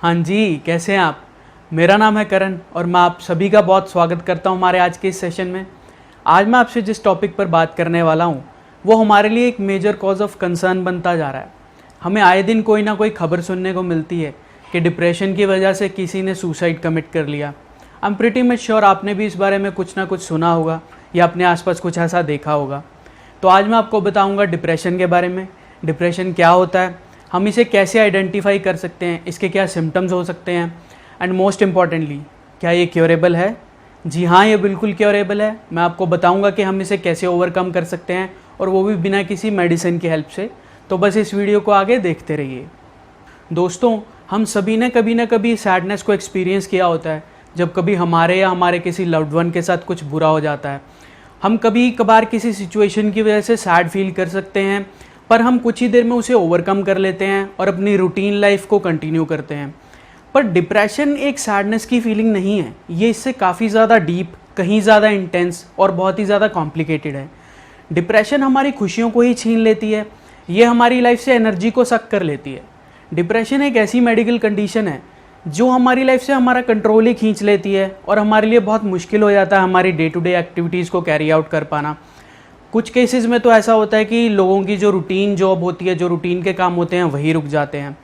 हाँ जी, कैसे हैं आप? मेरा नाम है करण और मैं आप सभी का बहुत स्वागत करता हूँ हमारे आज के इस सेशन में। आज मैं आपसे जिस टॉपिक पर बात करने वाला हूँ वो हमारे लिए एक मेजर कॉज ऑफ कंसर्न बनता जा रहा है। हमें आए दिन कोई ना कोई खबर सुनने को मिलती है कि डिप्रेशन की वजह से किसी ने सुसाइड कमिट कर लिया। I am pretty much sure आपने भी इस बारे में कुछ ना कुछ सुना होगा या अपने आसपास कुछ ऐसा देखा होगा। तो आज मैं आपको बताऊँगा डिप्रेशन के बारे में। डिप्रेशन क्या होता है, हम इसे कैसे आइडेंटिफाई कर सकते हैं, इसके क्या सिम्टम्स हो सकते हैं, एंड मोस्ट इम्पॉर्टेंटली क्या ये क्योरेबल है। जी हाँ, ये बिल्कुल क्योरेबल है। मैं आपको बताऊंगा कि हम इसे कैसे ओवरकम कर सकते हैं और वो भी बिना किसी मेडिसिन की हेल्प से। तो बस इस वीडियो को आगे देखते रहिए। दोस्तों, हम सभी ने कभी ना कभी सैडनेस को एक्सपीरियंस किया होता है जब कभी हमारे या हमारे किसी लव्ड वन के साथ कुछ बुरा हो जाता है। हम कभी कभार किसी सिचुएशन की वजह से सैड फील कर सकते हैं, पर हम कुछ ही देर में उसे ओवरकम कर लेते हैं और अपनी रूटीन लाइफ को कंटिन्यू करते हैं। पर डिप्रेशन एक सैडनेस की फीलिंग नहीं है, ये इससे काफ़ी ज़्यादा डीप, कहीं ज़्यादा इंटेंस और बहुत ही ज़्यादा कॉम्प्लिकेटेड है। डिप्रेशन हमारी खुशियों को ही छीन लेती है, ये हमारी लाइफ से एनर्जी को सक कर लेती है। डिप्रेशन एक ऐसी मेडिकल कंडीशन है जो हमारी लाइफ से हमारा कंट्रोल ही खींच लेती है और हमारे लिए बहुत मुश्किल हो जाता है हमारी डे टू डे एक्टिविटीज़ को कैरी आउट कर पाना। कुछ केसेस में तो ऐसा होता है कि लोगों की जो रूटीन जॉब होती है, जो रूटीन के काम होते हैं, वही रुक जाते हैं।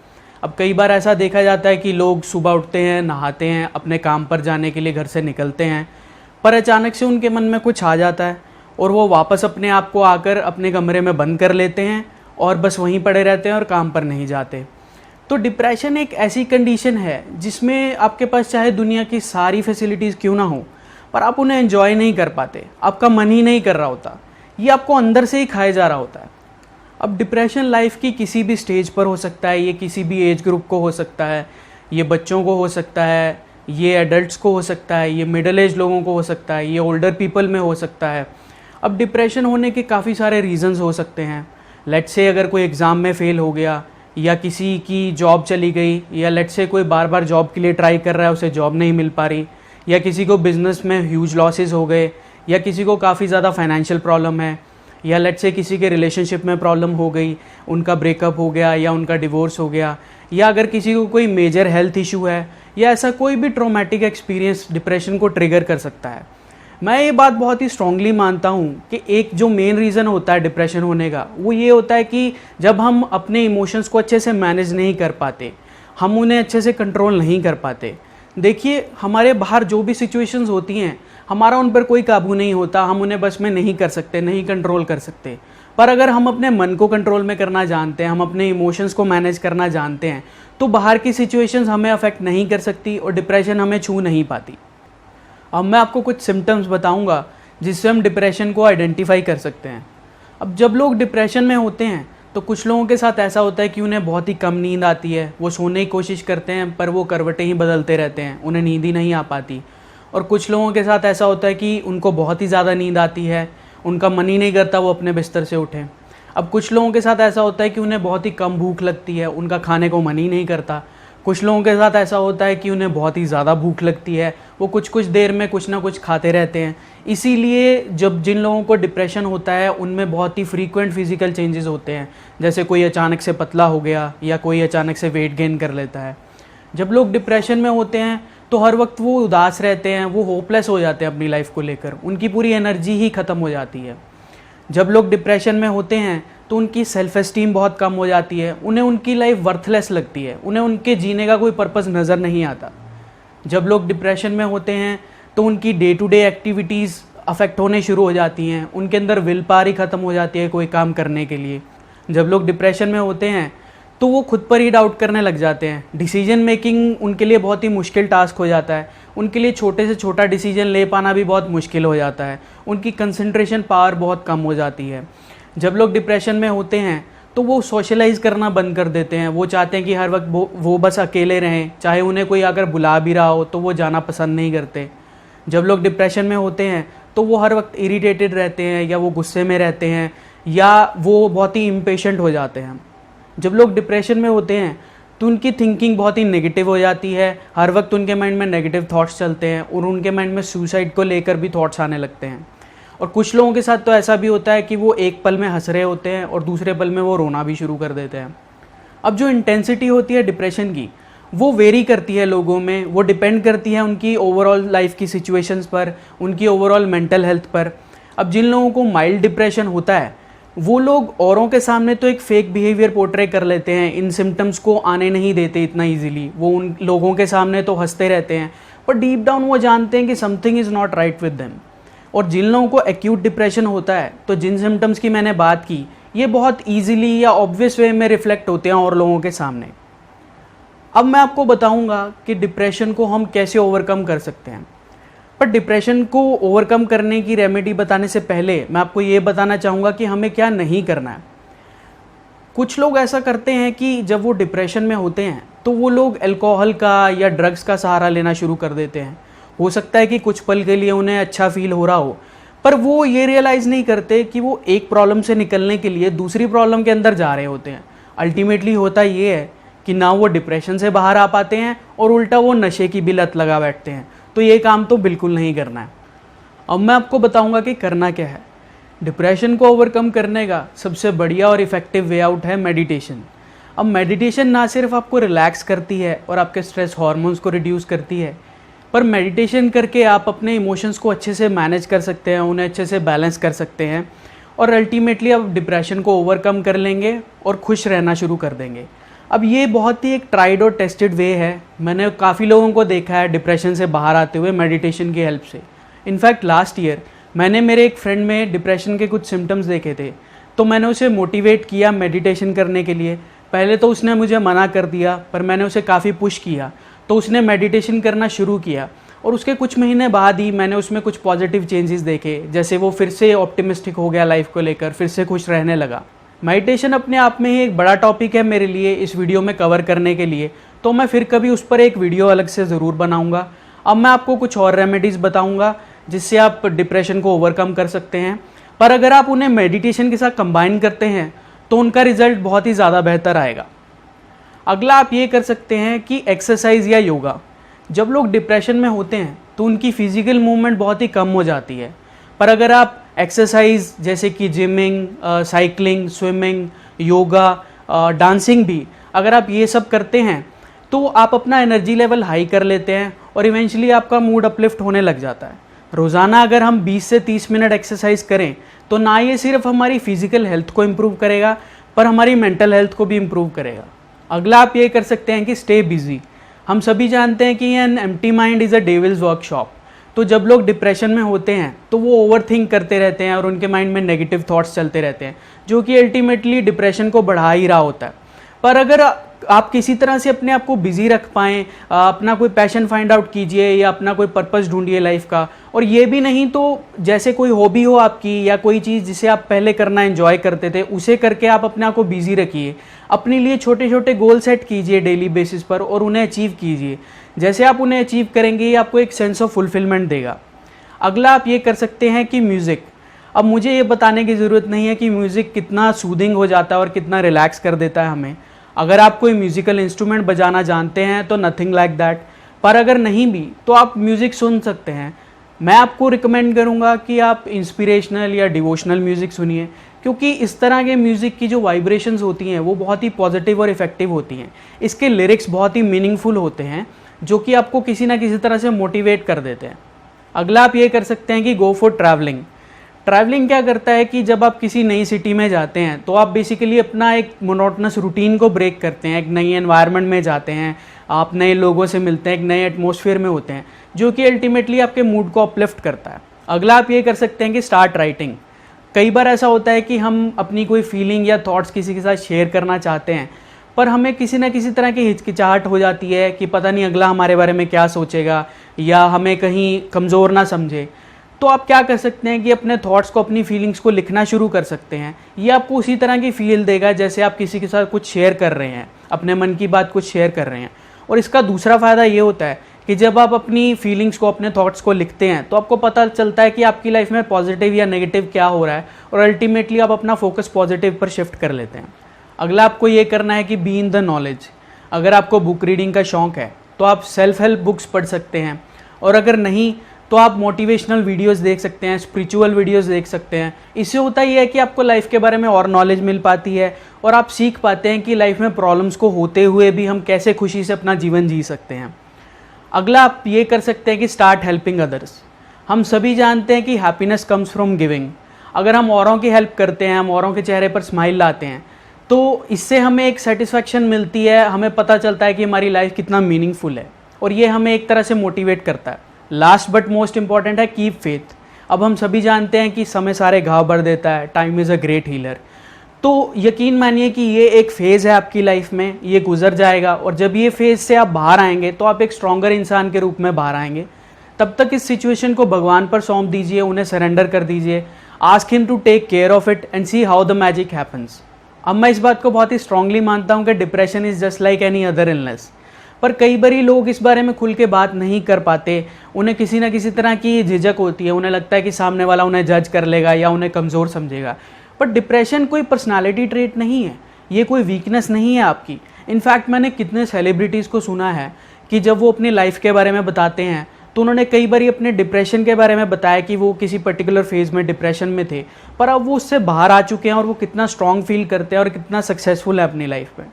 अब कई बार ऐसा देखा जाता है कि लोग सुबह उठते हैं, नहाते हैं, अपने काम पर जाने के लिए घर से निकलते हैं, पर अचानक से उनके मन में कुछ आ जाता है और वो वापस अपने आप को आकर अपने कमरे में बंद कर लेते हैं और बस वहीं पड़े रहते हैं और काम पर नहीं जाते। तो डिप्रेशन एक ऐसी कंडीशन है जिसमें आपके पास चाहे दुनिया की सारी फैसिलिटीज़ क्यों ना हो, पर आप उन्हें एंजॉय नहीं कर पाते, आपका मन ही नहीं कर रहा होता, ये आपको अंदर से ही खाया जा रहा होता है। अब डिप्रेशन लाइफ की किसी भी स्टेज पर हो सकता है, ये किसी भी एज ग्रुप को हो सकता है, ये बच्चों को हो सकता है, ये एडल्ट्स को हो सकता है, ये मिडिल एज लोगों को हो सकता है, ये ओल्डर पीपल में हो सकता है। अब डिप्रेशन होने के काफ़ी सारे रीजंस हो सकते हैं। लेट्स से अगर कोई एग्ज़ाम में फ़ेल हो गया, या किसी की जॉब चली गई, या लेट्स से कोई बार बार जॉब के लिए ट्राई कर रहा है, उसे जॉब नहीं मिल पा रही, या किसी को बिज़नेस में ह्यूज लॉसेस हो गए, या किसी को काफ़ी ज़्यादा फाइनेंशियल प्रॉब्लम है, या लेट्स से किसी के रिलेशनशिप में प्रॉब्लम हो गई, उनका ब्रेकअप हो गया या उनका डिवोर्स हो गया, या अगर किसी को कोई मेजर हेल्थ इशू है, या ऐसा कोई भी ट्रॉमेटिक एक्सपीरियंस डिप्रेशन को ट्रिगर कर सकता है। मैं ये बात बहुत ही स्ट्रांगली मानता हूँ कि एक जो मेन रीज़न होता है डिप्रेशन होने का, वो ये होता है कि जब हम अपने इमोशंस को अच्छे से मैनेज नहीं कर पाते, हम उन्हें अच्छे से कंट्रोल नहीं कर पाते। देखिए, हमारे बाहर जो भी सिचुएशंस होती हैं, हमारा उन पर कोई काबू नहीं होता, हम उन्हें बस में नहीं कर सकते, नहीं कंट्रोल कर सकते। पर अगर हम अपने मन को कंट्रोल में करना जानते हैं, हम अपने इमोशंस को मैनेज करना जानते हैं, तो बाहर की सिचुएशंस हमें अफेक्ट नहीं कर सकती और डिप्रेशन हमें छू नहीं पाती। अब मैं आपको कुछ सिम्टम्स बताऊंगा जिससे हम डिप्रेशन को आइडेंटिफाई कर सकते हैं। अब जब लोग डिप्रेशन में होते हैं तो कुछ लोगों के साथ ऐसा होता है कि उन्हें बहुत ही कम नींद आती है, वो सोने की कोशिश करते हैं पर वो करवटें ही बदलते रहते हैं, उन्हें नींद ही नहीं आ पाती। और कुछ लोगों के साथ ऐसा होता है कि उनको बहुत ही ज़्यादा नींद आती है, उनका मन ही नहीं करता वो अपने बिस्तर से उठें। अब कुछ लोगों के साथ ऐसा होता है कि उन्हें बहुत ही कम भूख लगती है, उनका खाने को मन ही नहीं करता। कुछ लोगों के साथ ऐसा होता है कि उन्हें बहुत ही ज़्यादा भूख लगती है, वो कुछ कुछ देर में कुछ ना कुछ खाते रहते हैं। इसीलिए जब जिन लोगों को डिप्रेशन होता है उनमें बहुत ही फ्रीक्वेंट फिजिकल चेंजेस होते हैं, जैसे कोई अचानक से पतला हो गया या कोई अचानक से वेट गेन कर लेता है। जब लोग डिप्रेशन में होते हैं तो हर वक्त वो उदास रहते हैं, वो होपलेस हो जाते हैं अपनी लाइफ को लेकर, उनकी पूरी एनर्जी ही ख़त्म हो जाती है। जब लोग डिप्रेशन में होते हैं तो उनकी सेल्फ एस्टीम बहुत कम हो जाती है, उन्हें उनकी लाइफ वर्थलेस लगती है, उन्हें उनके जीने का कोई पर्पज़ नज़र नहीं आता। जब लोग डिप्रेशन में होते हैं तो उनकी day to day activities affect होने शुरू हो जाती हैं, उनके अंदर विल पावर ही ख़त्म हो जाती है कोई काम करने के लिए। जब लोग डिप्रेशन में होते हैं तो वो खुद पर ही डाउट करने लग जाते हैं, डिसीजन मेकिंग उनके लिए बहुत ही मुश्किल टास्क हो जाता है, उनके लिए छोटे से छोटा डिसीजन ले पाना भी बहुत मुश्किल हो जाता है, उनकी कंसंट्रेशन पावर बहुत कम हो जाती है। जब लोग डिप्रेशन में होते हैं तो वो सोशलाइज करना बंद कर देते हैं, वो चाहते हैं कि हर वक्त वो बस अकेले रहें, चाहे उन्हें कोई अगर बुला भी रहा हो तो वो जाना पसंद नहीं करते। जब लोग डिप्रेशन में होते हैं तो वो हर वक्त इरिटेटेड रहते हैं, या वो गुस्से में रहते हैं, या वो बहुत ही इम्पेशेंट हो जाते हैं। जब लोग डिप्रेशन में होते हैं तो उनकी थिंकिंग बहुत ही नेगेटिव हो जाती है, हर वक्त उनके माइंड में नेगेटिव थॉट्स चलते हैं और उनके माइंड में सुसाइड को लेकर भी थॉट्स आने लगते हैं। और कुछ लोगों के साथ तो ऐसा भी होता है कि वो एक पल में हंस रहे होते हैं और दूसरे पल में वो रोना भी शुरू कर देते हैं। अब जो इंटेंसिटी होती है डिप्रेशन की, वो वेरी करती है लोगों में, वो डिपेंड करती है उनकी ओवरऑल लाइफ की सिचुएशंस पर, उनकी ओवरऑल मेंटल हेल्थ पर। अब जिन लोगों को माइल्ड डिप्रेशन होता है वो लोग औरों के सामने तो एक फेक बिहेवियर पोर्ट्रे कर लेते हैं, इन सिम्टम्स को आने नहीं देते इतना ईजिली, वो उन लोगों के सामने तो हंसते रहते हैं, पर डीप डाउन वो जानते हैं कि something is not right with them. और जिन लोगों को एक्यूट डिप्रेशन होता है तो जिन सिम्टम्स की मैंने बात की ये बहुत ईजिली या ऑब्वियस वे में रिफ्लेक्ट होते हैं और लोगों के सामने। अब मैं आपको बताऊंगा कि डिप्रेशन को हम कैसे ओवरकम कर सकते हैं। पर डिप्रेशन को ओवरकम करने की रेमेडी बताने से पहले मैं आपको ये बताना चाहूँगा कि हमें क्या नहीं करना है। कुछ लोग ऐसा करते हैं कि जब वो डिप्रेशन में होते हैं तो वो लोग अल्कोहल का या ड्रग्स का सहारा लेना शुरू कर देते हैं। हो सकता है कि कुछ पल के लिए उन्हें अच्छा फील हो रहा हो, पर वो ये रियलाइज़ नहीं करते कि वो एक प्रॉब्लम से निकलने के लिए दूसरी प्रॉब्लम के अंदर जा रहे होते हैं। अल्टीमेटली होता ये है कि ना वो डिप्रेशन से बाहर आ पाते हैं और उल्टा वो नशे की भी लत लगा बैठते हैं। तो ये काम तो बिल्कुल नहीं करना है। अब मैं आपको बताऊंगा कि करना क्या है। डिप्रेशन को ओवरकम करने का सबसे बढ़िया और इफ़ेक्टिव वे आउट है मेडिटेशन। अब मेडिटेशन ना सिर्फ आपको रिलैक्स करती है और आपके स्ट्रेस हार्मोन्स को रिड्यूस करती है, पर मेडिटेशन करके आप अपने इमोशंस को अच्छे से मैनेज कर सकते हैं, उन्हें अच्छे से बैलेंस कर सकते हैं और अल्टीमेटली आप डिप्रेशन को ओवरकम कर लेंगे और खुश रहना शुरू कर देंगे। अब ये बहुत ही एक ट्राइड और टेस्टेड वे है। मैंने काफ़ी लोगों को देखा है डिप्रेशन से बाहर आते हुए मेडिटेशन की हेल्प से। इनफैक्ट लास्ट ईयर मैंने मेरे एक फ्रेंड में डिप्रेशन के कुछ सिम्टम्स देखे थे, तो मैंने उसे मोटिवेट किया मेडिटेशन करने के लिए। पहले तो उसने मुझे मना कर दिया, पर मैंने उसे काफ़ी पुश किया तो उसने मेडिटेशन करना शुरू किया और उसके कुछ महीने बाद ही मैंने उसमें कुछ पॉजिटिव चेंजेस देखे, जैसे वो फिर से ऑप्टिमिस्टिक हो गया लाइफ को लेकर, फिर से खुश रहने लगा। मेडिटेशन अपने आप में ही एक बड़ा टॉपिक है मेरे लिए इस वीडियो में कवर करने के लिए, तो मैं फिर कभी उस पर एक वीडियो अलग से ज़रूर बनाऊंगा। अब मैं आपको कुछ और रेमेडीज़ बताऊंगा जिससे आप डिप्रेशन को ओवरकम कर सकते हैं, पर अगर आप उन्हें मेडिटेशन के साथ कंबाइन करते हैं तो उनका रिजल्ट बहुत ही ज़्यादा बेहतर आएगा। अगला आप ये कर सकते हैं कि एक्सरसाइज या योगा। जब लोग डिप्रेशन में होते हैं तो उनकी फिजिकल मूवमेंट बहुत ही कम हो जाती है, पर अगर आप एक्सरसाइज जैसे कि gymming, cycling, swimming, yoga, dancing भी अगर आप ये सब करते हैं तो आप अपना एनर्जी लेवल हाई कर लेते हैं और इवेंचुअली आपका मूड अपलिफ्ट होने लग जाता है। रोज़ाना अगर हम 20 से 30 मिनट एक्सरसाइज करें तो ना ये सिर्फ हमारी फिजिकल हेल्थ को इम्प्रूव करेगा पर हमारी मेंटल हेल्थ को भी इम्प्रूव करेगा। अगला आप ये कर सकते हैं कि स्टे बिजी। हम सभी जानते हैं कि an empty mind is a devils workshop. तो जब लोग डिप्रेशन में होते हैं तो वो ओवर थिंक करते रहते हैं और उनके माइंड में नेगेटिव थॉट्स चलते रहते हैं, जो कि अल्टीमेटली डिप्रेशन को बढ़ा ही रहा होता है। पर अगर आप किसी तरह से अपने आप को बिजी रख पाएँ, अपना कोई पैशन फाइंड आउट कीजिए या अपना कोई पर्पस ढूंढिए लाइफ का, और ये भी नहीं तो जैसे कोई हॉबी हो आपकी या कोई चीज़ जिसे आप पहले करना एंजॉय करते थे उसे करके आप अपने आप को बिजी रखिए। अपने लिए छोटे छोटे गोल सेट कीजिए डेली बेसिस पर और उन्हें अचीव कीजिए। जैसे आप उन्हें अचीव करेंगे ये आपको एक सेंस ऑफ फुलफिलमेंट देगा। अगला आप ये कर सकते हैं कि म्यूज़िक। अब मुझे ये बताने की ज़रूरत नहीं है कि म्यूज़िक कितना सूदिंग हो जाता है और कितना रिलैक्स कर देता है हमें। अगर आप कोई म्यूज़िकल इंस्ट्रूमेंट बजाना जानते हैं तो नथिंग लाइक दैट, पर अगर नहीं भी तो आप म्यूज़िक सुन सकते हैं। मैं आपको रिकमेंड करूँगा कि आप इंस्पिरेशनल या डिवोशनल म्यूज़िक सुनिए, क्योंकि इस तरह के म्यूज़िक की जो वाइब्रेशंस होती हैं वो बहुत ही पॉजिटिव और इफ़ेक्टिव होती हैं। इसके लिरिक्स बहुत ही मीनिंगफुल होते हैं जो कि आपको किसी ना किसी तरह से मोटिवेट कर देते हैं। अगला आप ये कर सकते हैं कि गो फॉर ट्रैवलिंग। ट्रैवलिंग क्या करता है कि जब आप किसी नई सिटी में जाते हैं तो आप बेसिकली अपना एक मोनोटनस रूटीन को ब्रेक करते हैं, एक नई एनवायरनमेंट में जाते हैं, आप नए लोगों से मिलते हैं, एक नए एटमॉस्फेयर में होते हैं, जो कि अल्टीमेटली आपके मूड को अपलिफ्ट करता है। अगला आप ये कर सकते हैं कि स्टार्ट राइटिंग। कई बार ऐसा होता है कि हम अपनी कोई फीलिंग या थॉट्स किसी के साथ शेयर करना चाहते हैं, पर हमें किसी ना किसी तरह की हिचकिचाहट हो जाती है कि पता नहीं अगला हमारे बारे में क्या सोचेगा या हमें कहीं कमज़ोर ना समझे। तो आप क्या कर सकते हैं कि अपने थॉट्स को, अपनी फीलिंग्स को लिखना शुरू कर सकते हैं। ये आपको उसी तरह की फील देगा जैसे आप किसी के साथ कुछ शेयर कर रहे हैं, अपने मन की बात कुछ शेयर कर रहे हैं। और इसका दूसरा फ़ायदा ये होता है कि जब आप अपनी फीलिंग्स को, अपने थॉट्स को लिखते हैं तो आपको पता चलता है कि आपकी लाइफ में पॉजिटिव या नेगेटिव क्या हो रहा है और अल्टीमेटली आप अपना फोकस पॉजिटिव पर शिफ्ट कर लेते हैं। अगला आपको ये करना है कि बी इन द नॉलेज। अगर आपको बुक रीडिंग का शौक़ है तो आप सेल्फ हेल्प बुक्स पढ़ सकते हैं, और अगर नहीं तो आप मोटिवेशनल वीडियोस देख सकते हैं, स्पिरिचुअल वीडियोस देख सकते हैं। इससे होता ही है कि आपको लाइफ के बारे में और नॉलेज मिल पाती है और आप सीख पाते हैं कि लाइफ में प्रॉब्लम्स को होते हुए भी हम कैसे खुशी से अपना जीवन जी सकते हैं। अगला आप ये कर सकते हैं कि स्टार्ट हेल्पिंग अदर्स। हम सभी जानते हैं कि हैप्पीनेस कम्स फ्रॉम गिविंग। अगर हम औरों की हेल्प करते हैं, हम औरों के चेहरे पर स्माइल लाते हैं, तो इससे हमें एक सेटिस्फैक्शन मिलती है, हमें पता चलता है कि हमारी लाइफ कितना मीनिंगफुल है और ये हमें एक तरह से मोटिवेट करता है। लास्ट बट मोस्ट इंपॉर्टेंट है कीप फेथ। अब हम सभी जानते हैं कि समय सारे घाव भर देता है, time is a great healer. तो यकीन मानिए कि ये एक फ़ेज़ है आपकी लाइफ में, ये गुजर जाएगा और जब ये फेज़ से आप बाहर आएंगे तो आप एक स्ट्रॉन्गर इंसान के रूप में बाहर आएंगे। तब तक इस सिचुएशन को भगवान पर सौंप दीजिए, उन्हें सरेंडर कर दीजिए, ask him to take care of it and see how the magic happens. अब मैं इस बात को बहुत ही स्ट्रांगली मानता हूँ कि depression is just like any other illness, पर कई बारी लोग इस बारे में खुल के बात नहीं कर पाते। उन्हें किसी ना किसी तरह की झिझक होती है, उन्हें लगता है कि सामने वाला उन्हें जज कर लेगा या उन्हें कमज़ोर समझेगा। बट डिप्रेशन कोई पर्सनालिटी ट्रेट नहीं है, ये कोई वीकनेस नहीं है आपकी। इनफैक्ट मैंने कितने सेलिब्रिटीज़ को सुना है कि जब वो अपनी लाइफ के बारे में बताते हैं तो उन्होंने कई बार अपने डिप्रेशन के बारे में बताया कि वो किसी पर्टिकुलर फेज़ में डिप्रेशन में थे, पर अब वो उससे बाहर आ चुके हैं और वो कितना स्ट्रॉन्ग फील करते हैं और कितना सक्सेसफुल है अपनी लाइफ में।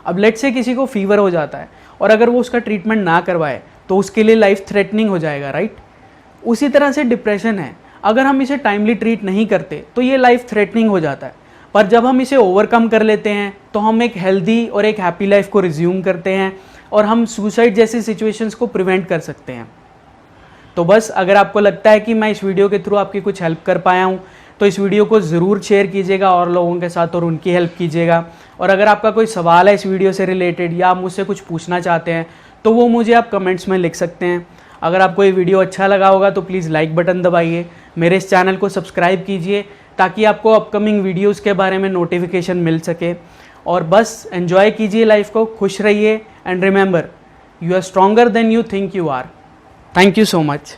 अब लेट से किसी को फीवर हो जाता है और अगर वो उसका ट्रीटमेंट ना करवाए तो उसके लिए लाइफ थ्रेटनिंग हो जाएगा, राइट? उसी तरह से डिप्रेशन है, अगर हम इसे टाइमली ट्रीट नहीं करते तो ये लाइफ थ्रेटनिंग हो जाता है, पर जब हम इसे ओवरकम कर लेते हैं तो हम एक हेल्दी और एक हैप्पी लाइफ को रिज्यूम करते हैं और हम सुसाइड जैसी सिचुएशंस को प्रिवेंट कर सकते हैं। तो बस अगर आपको लगता है कि मैं इस वीडियो के थ्रू आपकी कुछ हेल्प कर पाया हूँ तो इस वीडियो को ज़रूर शेयर कीजिएगा और लोगों के साथ और उनकी हेल्प कीजिएगा। और अगर आपका कोई सवाल है इस वीडियो से रिलेटेड या आप मुझसे कुछ पूछना चाहते हैं तो वो मुझे आप कमेंट्स में लिख सकते हैं। अगर आपको ये वीडियो अच्छा लगा होगा तो प्लीज़ लाइक बटन दबाइए, मेरे इस चैनल को सब्सक्राइब कीजिए ताकि आपको अपकमिंग वीडियोज़ के बारे में नोटिफिकेशन मिल सके। और बस एन्जॉय कीजिए लाइफ को, खुश रहिए and remember, you are stronger than you think you are. Thank you so much.